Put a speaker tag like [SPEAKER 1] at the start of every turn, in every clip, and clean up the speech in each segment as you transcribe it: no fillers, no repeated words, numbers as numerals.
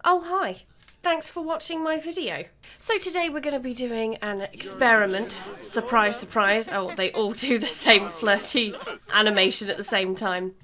[SPEAKER 1] Oh, hi. Thanks for watching my video. So today we're going to be doing an experiment. Surprise, surprise. Oh, they all do the same flirty animation at the same time.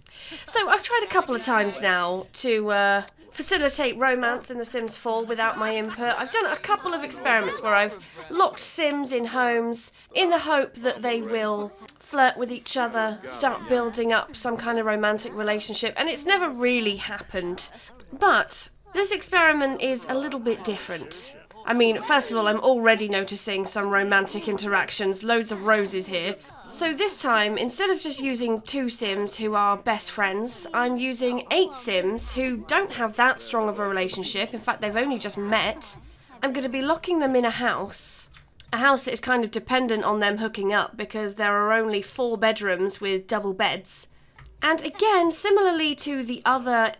[SPEAKER 1] So I've tried a couple of times now to facilitate romance in The Sims 4 without my input. I've done a couple of experiments where I've locked Sims in homes in the hope that they will flirt with each other, start building up some kind of romantic relationship, and it's never really happened. But this experiment is a little bit different. I mean, first of all, I'm already noticing some romantic interactions, loads of roses here. So this time, instead of just using 2 Sims who are best friends, I'm using 8 Sims who don't have that strong of a relationship. In fact, they've only just met. I'm going to be locking them in a house that is kind of dependent on them hooking up because there are only 4 bedrooms with double beds. And again, similarly to the other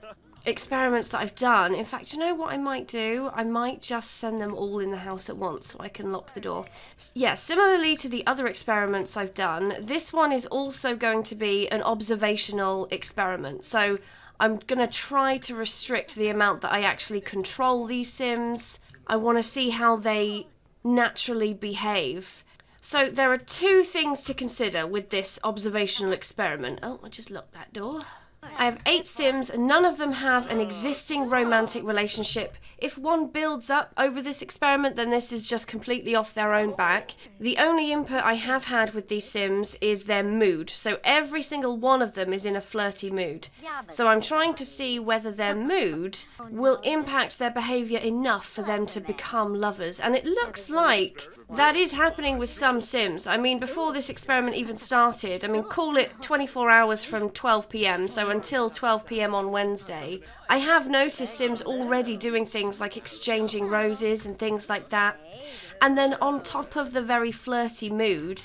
[SPEAKER 1] experiments that I've done, in fact, you know what I might do? I might just send them all in the house at once so I can lock the door. Yeah, similarly to the other experiments I've done, this one is also going to be an observational experiment. So I'm going to try to restrict the amount that I actually control these Sims. I want to see how they naturally behave. So there are 2 things to consider with this observational experiment. Oh, I just locked that door. I have 8 Sims, and none of them have an existing romantic relationship. If one builds up over this experiment, then this is just completely off their own back. The only input I have had with these Sims is their mood. So every single one of them is in a flirty mood. So I'm trying to see whether their mood will impact their behaviour enough for them to become lovers. And it looks like that is happening with some Sims. I mean, before this experiment even started, I mean, call it 24 hours from 12 PM, so until 12 PM on Wednesday, I have noticed Sims already doing things like exchanging roses and things like that. And then on top of the very flirty mood,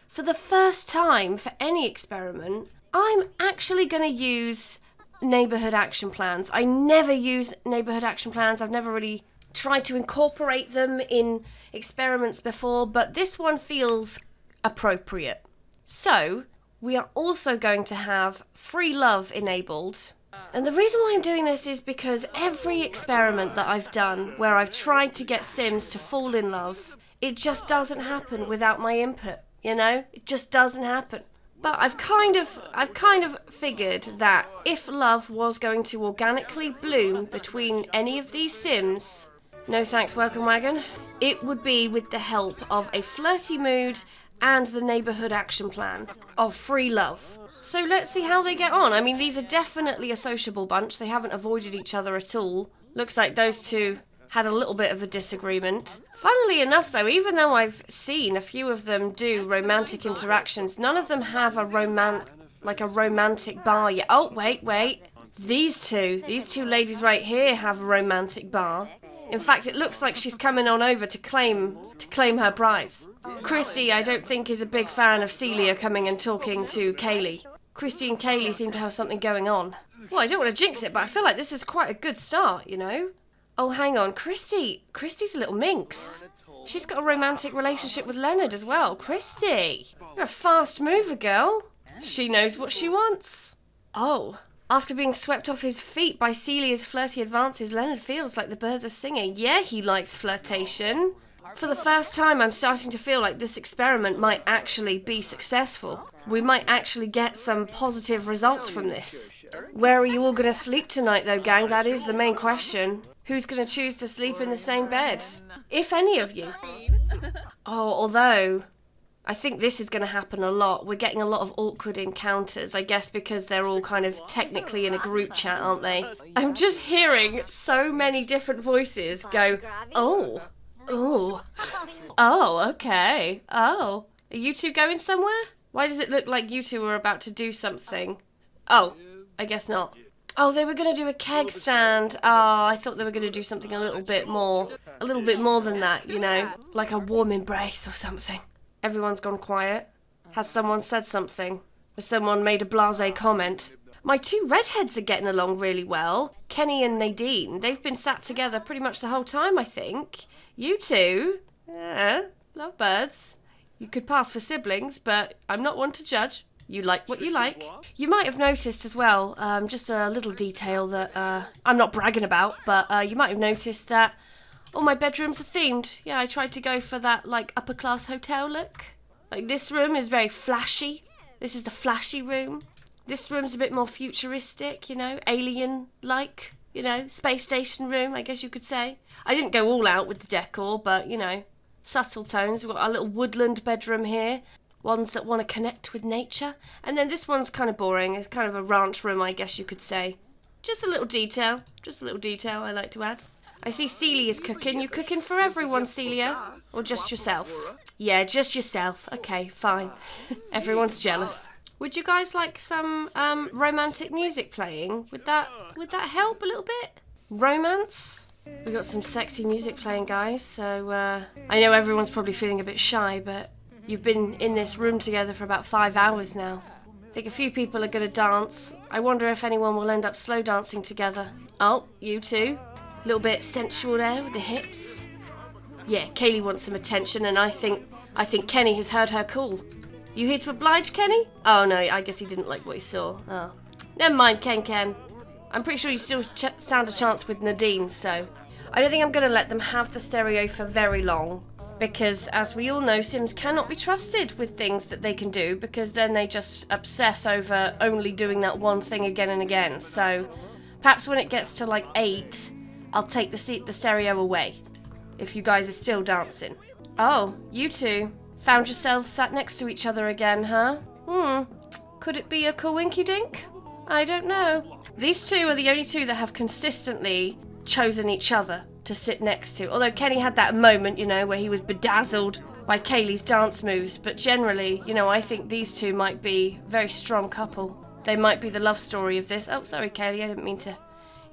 [SPEAKER 1] for the first time for any experiment, I'm actually going to use neighbourhood action plans. I never use neighbourhood action plans. I've never really tried to incorporate them in experiments before, but this one feels appropriate. So we are also going to have free love enabled. And the reason why I'm doing this is because every experiment that I've done where I've tried to get Sims to fall in love, it just doesn't happen without my input, you know? It just doesn't happen. But I've kind of figured that if love was going to organically bloom between any of these Sims, no thanks, welcome wagon, it would be with the help of a flirty mood and the neighbourhood action plan of free love. So let's see how they get on. I mean, these are definitely a sociable bunch. They haven't avoided each other at all. Looks like those 2 had a little bit of a disagreement. Funnily enough, though, even though I've seen a few of them do romantic interactions, none of them have a romantic bar yet. Oh, wait. These two ladies right here have a romantic bar. In fact, it looks like she's coming on over to claim her prize. Christy, I don't think, is a big fan of Celia coming and talking to Kaylee. Christy and Kaylee seem to have something going on. Well, I don't want to jinx it, but I feel like this is quite a good start, you know? Oh, hang on, Christy's a little minx. She's got a romantic relationship with Leonard as well. Christy, you're a fast mover, girl. She knows what she wants. Oh. After being swept off his feet by Celia's flirty advances, Leonard feels like the birds are singing. Yeah, he likes flirtation. For the first time, I'm starting to feel like this experiment might actually be successful. We might actually get some positive results from this. Where are you all going to sleep tonight, though, gang? That is the main question. Who's going to choose to sleep in the same bed? If any of you. Oh, although I think this is going to happen a lot. We're getting a lot of awkward encounters, I guess because they're all kind of technically in a group chat, aren't they? I'm just hearing so many different voices go, oh, okay, oh. Are you 2 going somewhere? Why does it look like you 2 are about to do something? Oh, I guess not. Oh, they were going to do a keg stand. Oh, I thought they were going to do something a little bit more than that, you know, like a warm embrace or something. Everyone's gone quiet. Has someone said something? Has someone made a blasé comment? My 2 redheads are getting along really well. Kenny and Nadine. They've been sat together pretty much the whole time, I think. You 2? Yeah, lovebirds. You could pass for siblings, but I'm not one to judge. You like what you like. You might have noticed as well, just a little detail that I'm not bragging about, but you might have noticed that all my bedrooms are themed. Yeah, I tried to go for that, like, upper-class hotel look. Like, this room is very flashy. This is the flashy room. This room's a bit more futuristic, you know, alien-like, you know, space station room, I guess you could say. I didn't go all out with the decor, but, you know, subtle tones. We've got our little woodland bedroom here. Ones that want to connect with nature. And then this one's kind of boring. It's kind of a ranch room, I guess you could say. Just a little detail. Just a little detail I like to add. I see Celia's cooking. You cooking for everyone, Celia? Or just yourself? Yeah, just yourself. Okay, fine. Everyone's jealous. Would you guys like some romantic music playing? Would that help a little bit? Romance? We got some sexy music playing, guys. So I know everyone's probably feeling a bit shy, but you've been in this room together for about 5 hours now. I think a few people are going to dance. I wonder if anyone will end up slow dancing together. Oh, you two. A little bit sensual there with the hips. Yeah, Kaylee wants some attention, and I think Kenny has heard her call. You here to oblige, Kenny? Oh, no, I guess he didn't like what he saw. Oh. Never mind, Ken. I'm pretty sure you still stand a chance with Nadine, so I don't think I'm going to let them have the stereo for very long. Because, as we all know, Sims cannot be trusted with things that they can do, because then they just obsess over only doing that one thing again and again. So, perhaps when it gets to like 8, I'll take the stereo away, if you guys are still dancing. Oh, you two found yourselves sat next to each other again, huh? Could it be a coinky-dink? I don't know. These two are the only two that have consistently chosen each other to sit next to. Although Kenny had that moment, you know, where he was bedazzled by Kaylee's dance moves. But generally, you know, I think these two might be a very strong couple. They might be the love story of this. Oh, sorry, Kaylee, I didn't mean to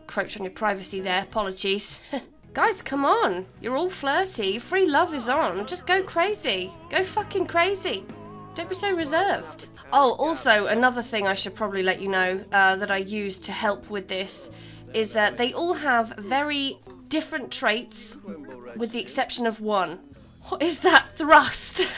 [SPEAKER 1] encroach on your privacy there. Apologies. Guys, come on. You're all flirty. Free love is on. Just go crazy. Go fucking crazy. Don't be so reserved. Oh, also, another thing I should probably let you know that I used to help with this is that they all have very different traits, with the exception of one. What is that thrust?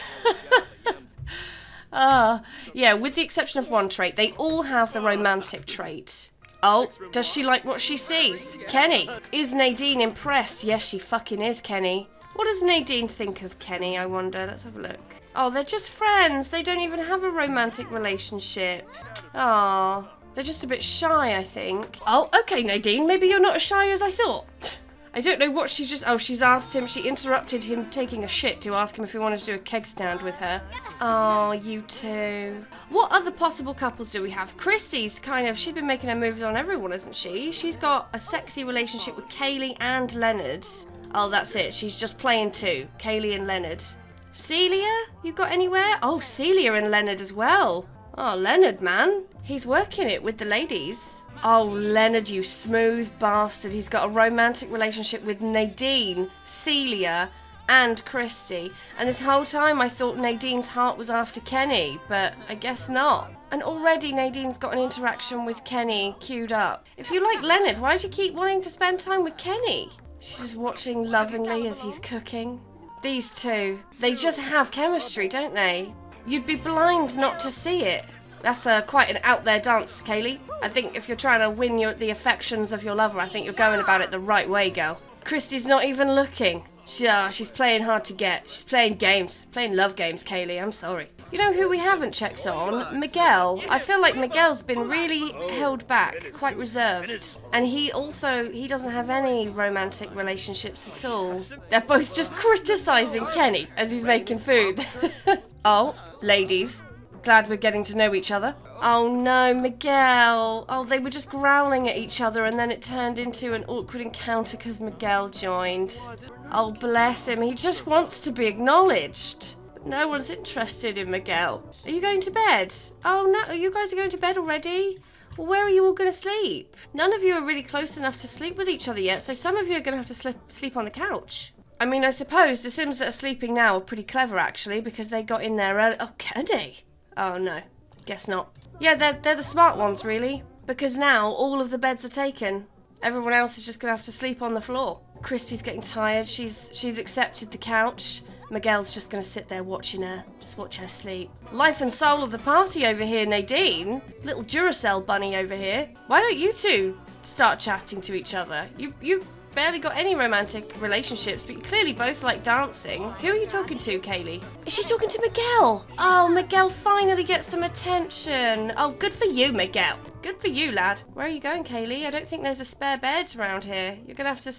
[SPEAKER 1] Yeah, with the exception of one trait, they all have the romantic trait. Oh, does she like what she sees? Kenny, is Nadine impressed? Yes, she fucking is, Kenny. What does Nadine think of Kenny, I wonder? Let's have a look. Oh, they're just friends. They don't even have a romantic relationship. Aw, they're just a bit shy, I think. Oh, okay, Nadine, maybe you're not as shy as I thought. I don't know what she just... Oh, she's asked him... She interrupted him taking a shit to ask him if he wanted to do a keg stand with her. Oh, you two. What other possible couples do we have? Christy's kind of... She's been making her moves on everyone, hasn't she? She's got a sexy relationship with Kaylee and Leonard. Oh, that's it. She's just playing two. Kaylee and Leonard. Celia? You got anywhere? Oh, Celia and Leonard as well. Oh, Leonard, man. He's working it with the ladies. Oh, Leonard, you smooth bastard. He's got a romantic relationship with Nadine, Celia, and Christy. And this whole time I thought Nadine's heart was after Kenny, but I guess not. And already Nadine's got an interaction with Kenny queued up. If you like Leonard, why do you keep wanting to spend time with Kenny? She's just watching lovingly as he's cooking. These two, they just have chemistry, don't they? You'd be blind not to see it. That's quite an out there dance, Kaylee. I think if you're trying to win the affections of your lover, I think you're going about it the right way, girl. Christy's not even looking. She's playing hard to get. She's playing games. Playing love games, Kaylee. I'm sorry. You know who we haven't checked on? Miguel. I feel like Miguel's been really held back, quite reserved. And he doesn't have any romantic relationships at all. They're both just criticising Kenny as he's making food. Oh, ladies. Glad we're getting to know each other. Oh no, Miguel. Oh, they were just growling at each other and then it turned into an awkward encounter because Miguel joined. Oh, bless him. He just wants to be acknowledged. But no one's interested in Miguel. Are you going to bed? Oh no, you guys are going to bed already? Well, where are you all going to sleep? None of you are really close enough to sleep with each other yet, so some of you are going to have to sleep on the couch. I mean, I suppose the Sims that are sleeping now are pretty clever, actually, because they got in there early. Oh, Kenny. Oh, no. Guess not. Yeah, they're the smart ones, really. Because now all of the beds are taken. Everyone else is just going to have to sleep on the floor. Christy's getting tired. She's accepted the couch. Miguel's just going to sit there watching her. Just watch her sleep. Life and soul of the party over here, Nadine. Little Duracell bunny over here. Why don't you two start chatting to each other? You barely got any romantic relationships, but you clearly both like dancing. Who are you talking to, Kaylee? Is she talking to Miguel? Oh, Miguel finally gets some attention. Oh, good for you, Miguel. Good for you, lad. Where are you going, Kaylee? I don't think there's a spare bed around here. You're going to have to...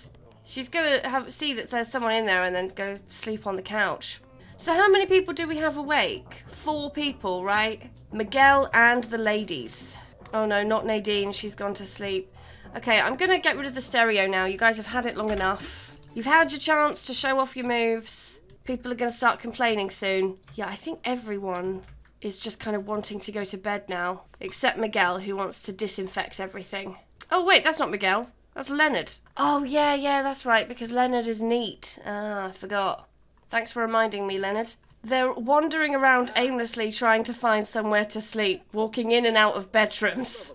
[SPEAKER 1] She's going to see that there's someone in there and then go sleep on the couch. So how many people do we have awake? 4 people, right? Miguel and the ladies. Oh no, not Nadine. She's gone to sleep. Okay, I'm going to get rid of the stereo now. You guys have had it long enough. You've had your chance to show off your moves. People are going to start complaining soon. Yeah, I think everyone is just kind of wanting to go to bed now. Except Miguel, who wants to disinfect everything. Oh, wait, that's not Miguel. That's Leonard. Oh, yeah, that's right, because Leonard is neat. Ah, I forgot. Thanks for reminding me, Leonard. They're wandering around aimlessly trying to find somewhere to sleep, walking in and out of bedrooms,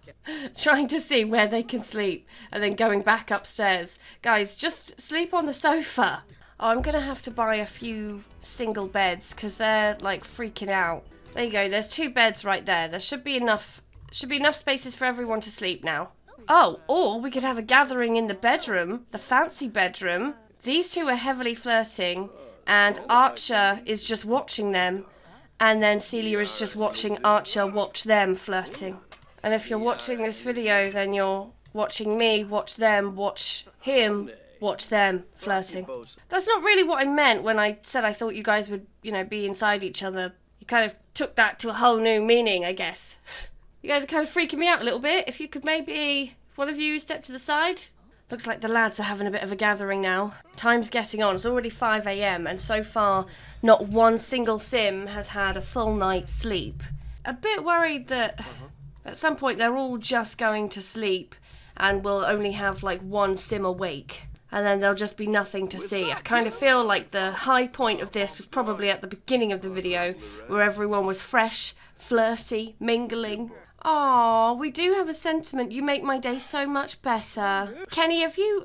[SPEAKER 1] trying to see where they can sleep, and then going back upstairs. Guys, just sleep on the sofa. Oh, I'm going to have to buy a few single beds because they're, like, freaking out. There you go, there's 2 beds right there. There should be enough spaces for everyone to sleep now. Oh, or we could have a gathering in the bedroom, the fancy bedroom. These 2 are heavily flirting. And Archer is just watching them. And then Celia is just watching Archer watch them flirting. And if you're watching this video, then you're watching me watch them, watch him, watch them flirting. That's not really what I meant when I said I thought you guys would, be inside each other. You kind of took that to a whole new meaning, I guess. You guys are kind of freaking me out a little bit. If you could maybe, one of you step to the side. Looks like the lads are having a bit of a gathering now. Time's getting on. It's already 5 a.m. and so far not one single sim has had a full night's sleep. A bit worried that at some point they're all just going to sleep and we'll only have like one sim awake. And then there'll just be nothing to see. I kind of feel like the high point of this was probably at the beginning of the video where everyone was fresh, flirty, mingling. Aw, we do have a sentiment. You make my day so much better. Kenny, have you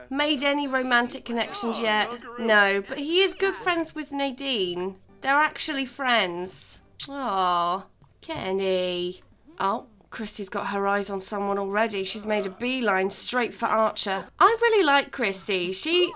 [SPEAKER 1] made any romantic connections yet? No, but he is good friends with Nadine. They're actually friends. Aw, Kenny. Oh, Christy's got her eyes on someone already. She's made a beeline straight for Archer. I really like Christy. She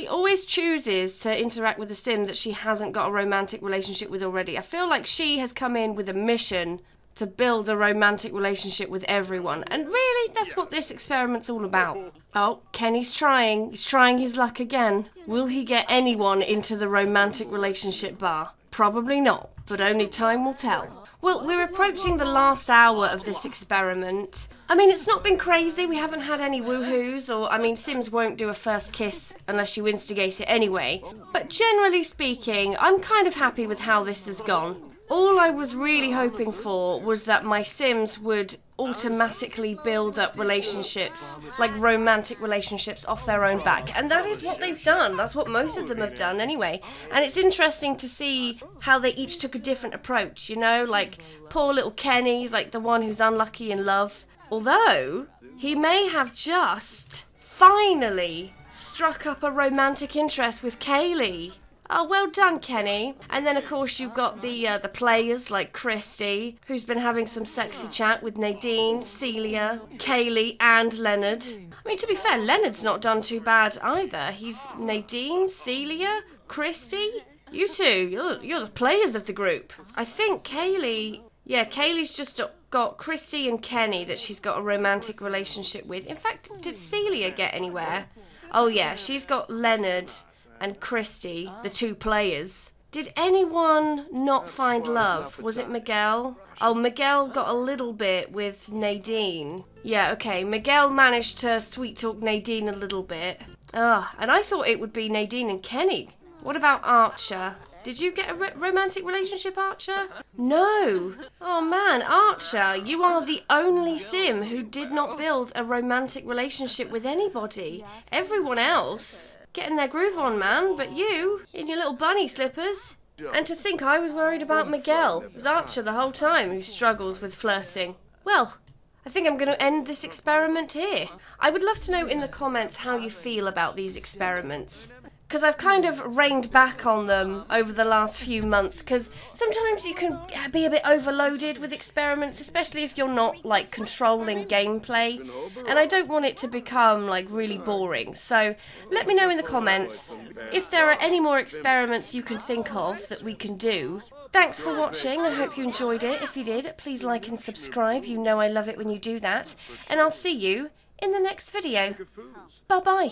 [SPEAKER 1] always chooses to interact with a sim that she hasn't got a romantic relationship with already. I feel like she has come in with a mission to build a romantic relationship with everyone. And really, that's what this experiment's all about. Oh, Kenny's trying. He's trying his luck again. Will he get anyone into the romantic relationship bar? Probably not, but only time will tell. Well, we're approaching the last hour of this experiment. I mean, it's not been crazy. We haven't had any woohoos, or, Sims won't do a first kiss unless you instigate it anyway. But generally speaking, I'm kind of happy with how this has gone. All I was really hoping for was that my Sims would automatically build up relationships, like romantic relationships, off their own back. And that is what they've done. That's what most of them have done anyway. And it's interesting to see how they each took a different approach, like poor little Kenny's like the one who's unlucky in love. Although, he may have just finally struck up a romantic interest with Kaylee. Oh, well done, Kenny. And then, of course, you've got the players like Christy, who's been having some sexy chat with Nadine, Celia, Kaylee, and Leonard. To be fair, Leonard's not done too bad either. He's Nadine, Celia, Christy. You two, you're the players of the group. I think Kaylee... Yeah, Kaylee's just got Christy and Kenny that she's got a romantic relationship with. In fact, did Celia get anywhere? Oh, yeah, she's got Leonard and Christy, the 2 players. Did anyone not find love? Was it Miguel? Oh, Miguel got a little bit with Nadine. Yeah, okay, Miguel managed to sweet-talk Nadine a little bit. And I thought it would be Nadine and Kenny. What about Archer? Did you get a romantic relationship, Archer? No. Oh man, Archer, you are the only sim who did not build a romantic relationship with anybody. Everyone else... getting their groove on, man, but you, in your little bunny slippers. And to think I was worried about Miguel. It was Archer the whole time who struggles with flirting. Well, I think I'm going to end this experiment here. I would love to know in the comments how you feel about these experiments. because I've kind of reined back on them over the last few months, because sometimes you can be a bit overloaded with experiments, especially if you're not like controlling gameplay, and I don't want it to become like really boring. So let me know in the comments if there are any more experiments you can think of that we can do. Thanks for watching, I hope you enjoyed it. If you did, please like and subscribe, you know I love it when you do that, and I'll see you in the next video. Bye bye.